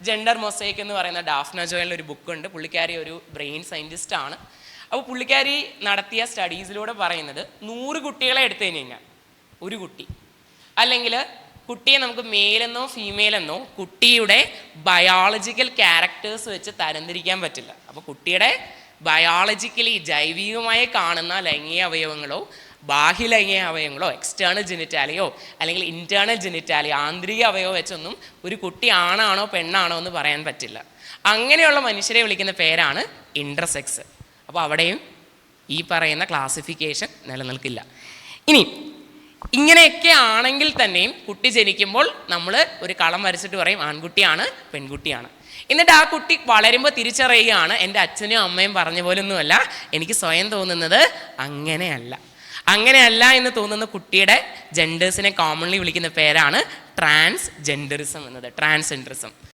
Gender mosaic എന്ന് പറയുന്ന ഡാഫ്ന ജോയലിൻ്റെ ഒരു ബുക്കുണ്ട്. പുള്ളിക്കാരി ഒരു ബ്രെയിൻ സയൻറ്റിസ്റ്റ് ആണ്. അപ്പോൾ പുള്ളിക്കാരി നടത്തിയ സ്റ്റഡീസിലൂടെ പറയുന്നത് 100 കുട്ടികളെ എടുത്തു കഴിഞ്ഞാൽ ഒരു കുട്ടി, അല്ലെങ്കിൽ കുട്ടിയെ നമുക്ക് മെയിലെന്നോ ഫീമെയിലെന്നോ കുട്ടിയുടെ ബയോളജിക്കൽ ക്യാരക്ടേഴ്സ് വെച്ച് തരംതിരിക്കാൻ പറ്റില്ല. അപ്പോൾ കുട്ടിയുടെ ബയോളജിക്കലി ജൈവികമായി കാണുന്ന ലൈംഗിക അവയവങ്ങളോ ബാഹ്യ ലൈംഗിക അവയവങ്ങളോ എക്സ്റ്റേണൽ ജെനിറ്റാലിയോ അല്ലെങ്കിൽ ഇൻറ്റേർണൽ ജെനിറ്റാലിയോ ആന്തരിക അവയവം വെച്ചൊന്നും ഒരു കുട്ടി ആണാണോ പെണ്ണാണോ എന്ന് പറയാൻ പറ്റില്ല. അങ്ങനെയുള്ള മനുഷ്യരെ വിളിക്കുന്ന പേരാണ് ഇൻ്റർസെക്സ്. അപ്പോൾ അവിടെയും ഈ പറയുന്ന ക്ലാസിഫിക്കേഷൻ നിലനിൽക്കില്ല. ഇനി ഇങ്ങനെയൊക്കെ ആണെങ്കിൽ തന്നെയും കുട്ടി ജനിക്കുമ്പോൾ നമ്മൾ ഒരു കളം വരച്ചിട്ട് പറയും ആൺകുട്ടിയാണ് പെൺകുട്ടിയാണ്. എന്നിട്ട് ആ കുട്ടി വളരുമ്പോൾ തിരിച്ചറിയുകയാണ് എൻ്റെ അച്ഛനും അമ്മയും പറഞ്ഞ പോലൊന്നുമല്ല, എനിക്ക് സ്വയം തോന്നുന്നത് അങ്ങനെയല്ല എന്ന് തോന്നുന്ന കുട്ടിയുടെ ജെൻഡേഴ്സിനെ കോമൺലി വിളിക്കുന്ന പേരാണ് ട്രാൻസ്ജെൻഡറിസം എന്നത്, ട്രാൻസ്ജെൻഡറിസം.